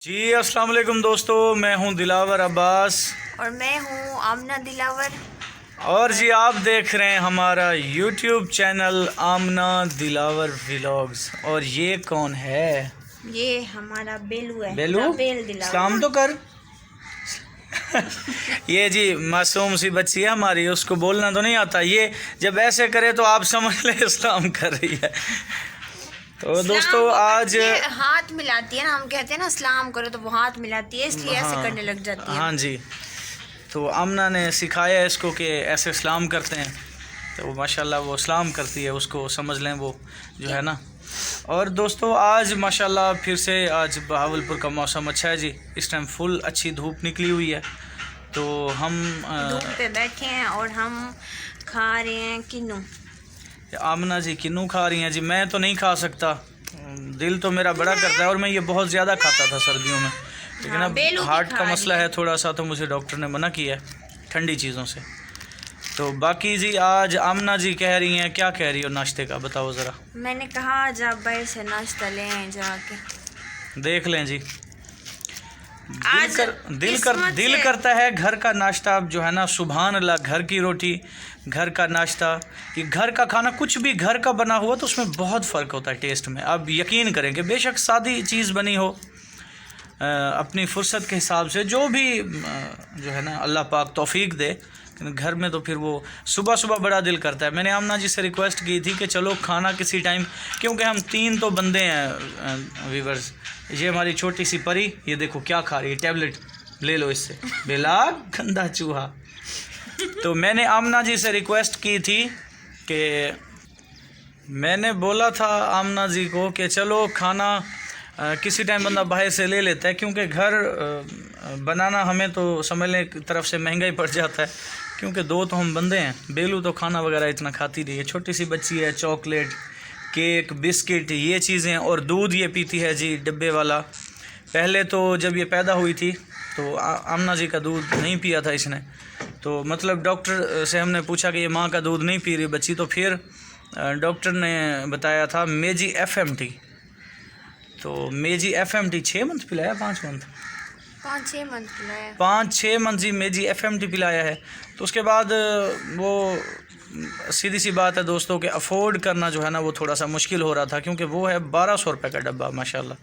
जी अस्सलाम वालेकुम दोस्तों, मैं हूं दिलावर अब्बास और मैं हूँ आमना दिलावर। और जी आप देख रहे हैं हमारा यूट्यूब चैनल आमना दिलावर व्लॉग्स। और ये कौन है? ये हमारा बेलू है। बेलू, बेल दिलावर। सलाम तो कर। ये जी मासूम सी बच्ची है हमारी, उसको बोलना तो नहीं आता। ये जब ऐसे करे तो आप समझ ले इस्लाम कर रही है। तो दोस्तों आज हाथ मिलाती है ना, हम कहते हैं ना सलाम करो तो वो हाथ मिलाती है, इसलिए ऐसे करने लग जाती है। हाँ जी, तो आमना ने सिखाया इसको कि ऐसे सलाम करते हैं, तो माशाल्लाह वो सलाम करती है, उसको समझ लें वो जो है ना। और दोस्तों आज माशाल्लाह फिर से आज बहावलपुर का मौसम अच्छा है जी। इस टाइम फुल अच्छी धूप निकली हुई है, तो हम धूप पे बैठे हैं और हम खा रहे हैं किन्नू। आमना जी किन्नू खा रही हैं जी। मैं तो नहीं खा सकता, दिल तो मेरा बड़ा करता है, और मैं ये बहुत ज़्यादा खाता था सर्दियों में, लेकिन अब हार्ट का मसला है थोड़ा सा, तो मुझे डॉक्टर ने मना किया है ठंडी चीज़ों से। तो बाकी जी आज आमना जी कह रही हैं, क्या कह रही हो नाश्ते का बताओ ज़रा। मैंने कहा आज आप बाहर से नाश्ता लें जाके। देख लें जी, आज दिल करता है घर का नाश्ता। अब जो है ना, सुभान अल्लाह, घर की रोटी, घर का नाश्ता, कि घर का खाना कुछ भी घर का बना हुआ तो उसमें बहुत फ़र्क होता है टेस्ट में। अब यकीन करें कि बेशक सादी चीज़ बनी हो, अपनी फुर्सत के हिसाब से जो भी जो है ना अल्लाह पाक तौफीक दे, घर में तो फिर वो सुबह सुबह बड़ा दिल करता है। मैंने आमना जी से रिक्वेस्ट की थी कि चलो खाना किसी टाइम, क्योंकि हम 3 तो बंदे हैं व्यूवर्स। ये हमारी छोटी सी परी, ये देखो क्या खा रही है, टैबलेट ले लो इससे, बेला गंदा चूहा। तो मैंने आमना जी से रिक्वेस्ट की थी कि मैंने बोला था आमना जी को कि चलो खाना किसी टाइम बंदा बाहर से ले लेता है, क्योंकि घर बनाना हमें तो समझ लें एक तरफ से महंगा ही पड़ जाता है, क्योंकि 2 तो हम बंदे हैं। बेलू तो खाना वगैरह इतना खाती नहीं है, छोटी सी बच्ची है, चॉकलेट, केक, बिस्किट, ये चीज़ें, और दूध ये पीती है जी डब्बे वाला। पहले तो जब ये पैदा हुई थी तो आमना जी का दूध नहीं पिया था इसने, तो मतलब डॉक्टर से हमने पूछा कि ये माँ का दूध नहीं पी रही बच्ची, तो फिर डॉक्टर ने बताया था मेजी FMT। तो मेजी FMT 6 मंथ पिलाया, 5 मंथ, 5-6 मंथ पिलाया, 5-6 मंथ जी मेजी FMT पिलाया है। तो उसके बाद वो सीधी सी बात है दोस्तों कि अफोर्ड करना जो है ना वो थोड़ा सा मुश्किल हो रहा था, क्योंकि वो है 1200 रुपये का डब्बा माशाल्लाह।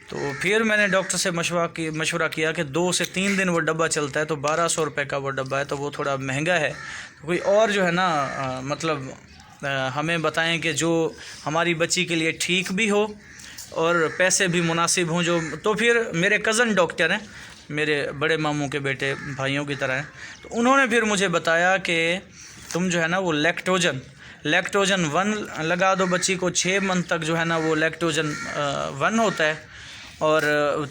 तो फिर मैंने डॉक्टर से मशवरा किया कि 2 से 3 दिन वो डब्बा चलता है, तो 1200 रुपये का वो डब्बा है, तो वो थोड़ा महंगा है। तो कोई और जो है ना मतलब हमें बताएं कि जो हमारी बच्ची के लिए ठीक भी हो और पैसे भी मुनासिब हों जो। तो फिर मेरे कज़न डॉक्टर हैं, मेरे बड़े मामू के बेटे, भाइयों की तरह हैं, तो उन्होंने फिर मुझे बताया कि तुम जो है ना वो लैक्टोजन 1 लगा दो बच्ची को। 6 मंथ तक जो है ना वो लैक्टोजन 1 होता है, और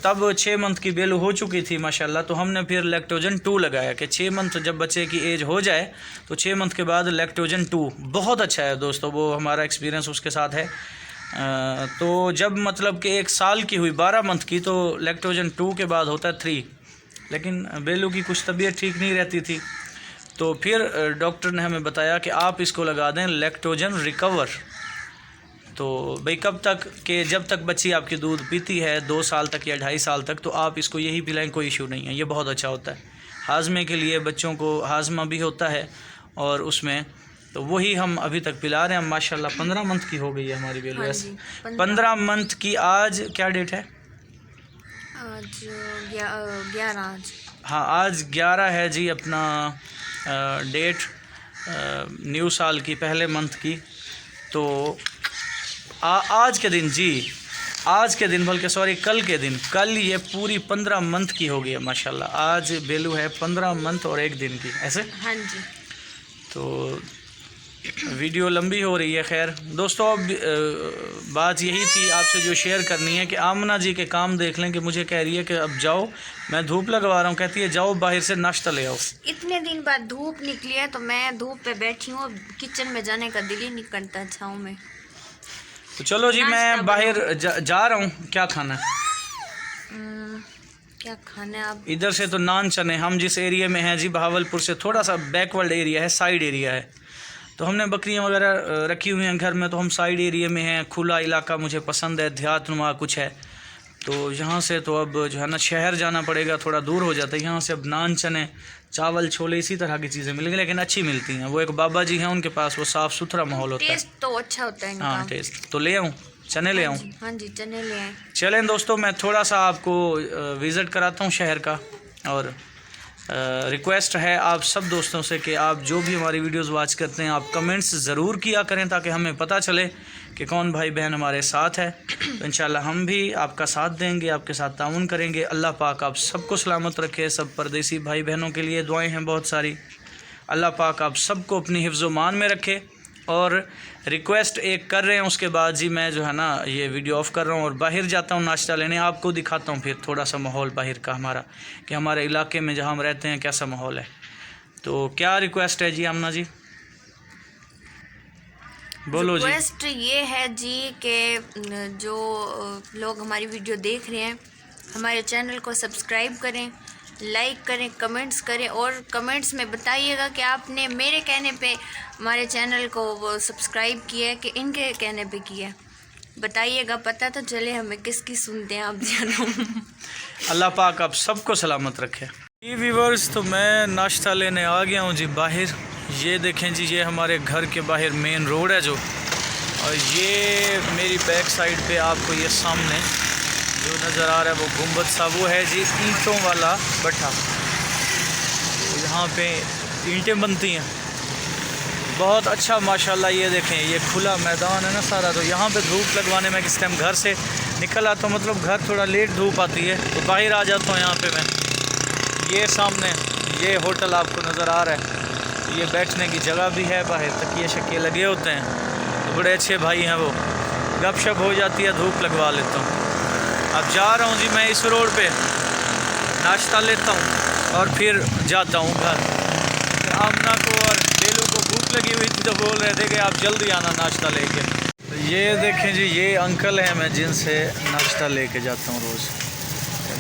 तब 6 मंथ की बेलू हो चुकी थी माशाल्लाह, तो हमने फिर लैक्टोजन 2 लगाया कि 6 मंथ जब बच्चे की एज हो जाए तो 6 मंथ के बाद लैक्टोजन 2 बहुत अच्छा है दोस्तों, वो हमारा एक्सपीरियंस उसके साथ है। तो जब मतलब कि 1 साल की हुई 12 मंथ की, तो लैक्टोजन 2 के बाद होता है 3, लेकिन बेलू की कुछ तबीयत ठीक नहीं रहती थी, तो फिर डॉक्टर ने हमें बताया कि आप इसको लगा दें लैक्टोजन रिकवर। तो भाई कब तक कि जब तक बच्ची आपकी दूध पीती है, 2 साल तक या 2.5 साल तक, तो आप इसको यही पिलाएं, कोई इशू नहीं है। ये बहुत अच्छा होता है हाजमे के लिए, बच्चों को हाजमा भी होता है, और उसमें तो वही हम अभी तक पिला रहे हैं माशाल्लाह। 15 मंथ की हो गई है हमारी बेलू। ऐसे 15 मंथ की। आज क्या डेट है? आज 11। हाँ आज 11 है जी अपना डेट न्यू साल की, पहले मंथ की। तो आज के दिन जी, आज के दिन बल्कि सॉरी कल के दिन, कल ये पूरी 15 मंथ की हो गई है माशाल्लाह। आज बेलू है 15 मंथ और 1 दिन की ऐसे। हाँ जी। तो वीडियो लंबी हो रही है। खैर दोस्तों, अब बात यही थी आपसे जो शेयर करनी है कि आमना जी के काम देख लें कि मुझे कह रही है कि अब जाओ, मैं धूप लगवा रहा हूँ, कहती है जाओ बाहर से नाश्ता ले आओ। इतने दिन बाद धूप निकली है तो मैं धूप पे बैठी हूँ, किचन में जाने का दिल ही नहीं करता छाँव में। तो चलो जी मैं बाहर जा रहा हूँ। क्या खाना है? क्या खाना है आप? इधर से तो नान चने, हम जिस एरिया में हैं जी बहावलपुर से थोड़ा सा बैकवर्ड एरिया है, साइड एरिया है, तो हमने बकरियां वगैरह रखी हुई हैं घर में, तो हम साइड एरिया में हैं, खुला इलाका मुझे पसंद है, देहात नुमा कुछ है। तो यहाँ से तो अब जो है ना शहर जाना पड़ेगा, थोड़ा दूर हो जाता है। यहाँ से अब नान, चने, चावल, छोले इसी तरह की चीज़ें मिल गई, लेकिन अच्छी मिलती हैं। वो एक बाबा जी हैं, उनके पास वो साफ़ सुथरा माहौल होता है। टेस्ट तो अच्छा होता है इनका। हाँ टेस्ट तो ले आऊँ, चने ले आऊँ। हाँ जी चने ले आए। चलें दोस्तों, मैं थोड़ा सा आपको विज़िट कराता हूँ शहर का। और रिक्वेस्ट है आप सब दोस्तों से कि आप जो भी हमारी वीडियोस वॉच करते हैं आप कमेंट्स ज़रूर किया करें, ताकि हमें पता चले कि कौन भाई बहन हमारे साथ है। तो इंशाल्लाह हम भी आपका साथ देंगे, आपके साथ ताउन करेंगे। अल्लाह पाक आप सबको सलामत रखे। सब परदेसी भाई बहनों के लिए दुआएं हैं बहुत सारी। अल्लाह पाक आप सबको अपनी हिफ्ज़ मान में रखे। और रिक्वेस्ट एक कर रहे हैं, उसके बाद जी मैं जो है ना ये वीडियो ऑफ़ कर रहा हूँ और बाहर जाता हूँ नाश्ता लेने। आपको दिखाता हूँ फिर थोड़ा सा माहौल बाहर का हमारा, कि हमारे इलाके में जहाँ हम रहते हैं कैसा माहौल है। तो क्या रिक्वेस्ट है जी आमना जी, बोलो जी। रिक्वेस्ट ये है जी कि जो लोग हमारी वीडियो देख रहे हैं हमारे चैनल को सब्सक्राइब करें, लाइक करें, कमेंट्स करें और कमेंट्स में बताइएगा कि आपने मेरे कहने पे हमारे चैनल को वो सब्सक्राइब किया है कि इनके कहने पे किया है। बताइएगा, पता तो चले हमें किसकी सुनते हैं आप जानो। अल्लाह पाक आप सबको सलामत रखे। जी व्यूवर्स, तो मैं नाश्ता लेने आ गया हूँ जी बाहर। ये देखें जी, ये हमारे घर के बाहर मेन रोड है जो, और ये मेरी बैक साइड पे आपको ये सामने जो नज़र आ रहा है वो गुंबद सा, वो है जी ईंटों वाला भट्ठा। तो यहाँ पे ईंटें बनती हैं, बहुत अच्छा माशाल्लाह। ये देखें, ये खुला मैदान है ना सारा। तो यहाँ पे धूप लगवाने में किस टाइम घर से निकल आता हूँ, मतलब घर थोड़ा लेट धूप आती है तो बाहर आ जाता हूँ यहाँ पे मैं। ये सामने ये होटल आपको नज़र आ रहा है, ये बैठने की जगह भी है, बाहर तकिए शकिए लगे होते हैं। तो बड़े अच्छे भाई हैं वो, गपशप हो जाती है, धूप लगवा लेता हूँ। अब जा रहा हूँ जी मैं इस रोड पे, नाश्ता लेता हूँ और फिर जाता हूँ घर। आमना को और बेलू को भूख लगी हुई थी तो बोल रहे थे कि आप जल्दी आना नाश्ता लेके। तो ये देखें जी, ये अंकल हैं मैं जिनसे नाश्ता लेके जाता हूँ रोज़।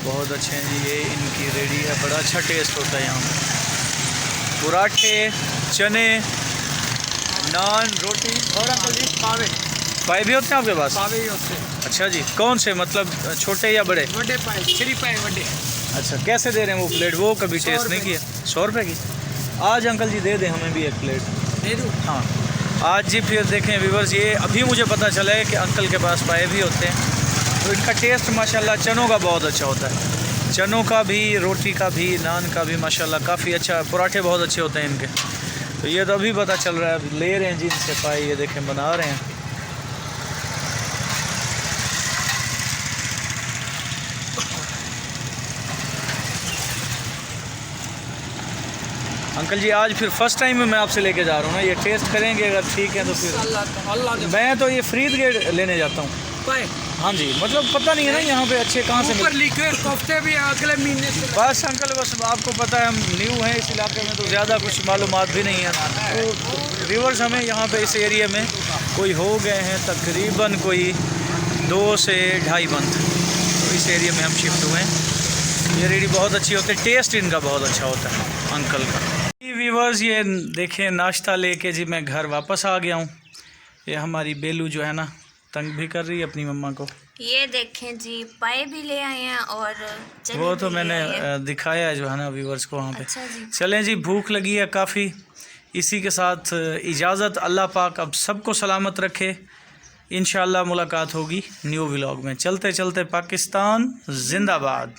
बहुत अच्छे हैं जी, ये इनकी रेडी है, बड़ा अच्छा टेस्ट होता है यहाँ पर। पराठे, चने, नान, रोटी और अंकल जी पावे। पाए भी होते हैं आपके पास? पावे ही होते हैं। अच्छा जी, कौन से, मतलब छोटे या बड़े? बड़े पाए, 3 पाए बड़े। अच्छा, कैसे दे रहे हैं वो प्लेट? वो कभी टेस्ट नहीं किया। 100 रुपये की? आज अंकल जी दे दें हमें भी एक प्लेट। दे दूँ? हाँ आज जी। फिर देखें व्यूवर्स, ये अभी मुझे पता चला है कि अंकल के पास पाए भी होते हैं। तो इनका टेस्ट माशाल्लाह चनों का बहुत अच्छा होता है, चनों का भी, रोटी का भी, नान का भी माशाल्लाह काफ़ी अच्छा। पराठे बहुत अच्छे होते हैं इनके। तो ये तो अभी पता चल रहा है, ले रहे हैं जी इनसे पाए। ये देखें बना रहे हैं। अंकल जी आज फिर फर्स्ट टाइम में मैं आपसे लेके जा रहा हूँ ना, ये टेस्ट करेंगे, अगर ठीक है तो फिर। अल्लाह मैं तो ये फरीद गेट लेने जाता हूँ। हाँ जी, मतलब पता नहीं है ना यहाँ पे अच्छे कहाँ से लिखे हफ्ते भी अगले महीने से। बस अंकल, बस आपको पता है हम न्यू हैं इस इलाके में, तो ज़्यादा कुछ मालूमात भी नहीं है। तो व्यूअर्स हमें यहाँ पे इस एरिया में कोई हो गए हैं तकरीबन कोई 2 से 2.5 मंथ। तो इस एरिया में हम शिफ्ट हुए हैं। ये रेडी बहुत अच्छी होती है, टेस्ट इनका बहुत अच्छा होता है अंकल का। व्यूअर्स ये देखें, नाश्ता लेके जी मैं घर वापस आ गया हूँ। ये हमारी बेलू जो है ना तंग भी कर रही है अपनी मम्मा को। ये देखें जी, पाए भी ले आए हैं और चने वो तो भी मैंने ले आए हैं। दिखाया है जो है ना व्यूअर्स को वहाँ पे। अच्छा जी। चलें जी, भूख लगी है काफ़ी। इसी के साथ इजाज़त। अल्लाह पाक अब सबको सलामत रखे। इंशाअल्लाह मुलाकात होगी न्यू व्लॉग में। चलते चलते पाकिस्तान जिंदाबाद।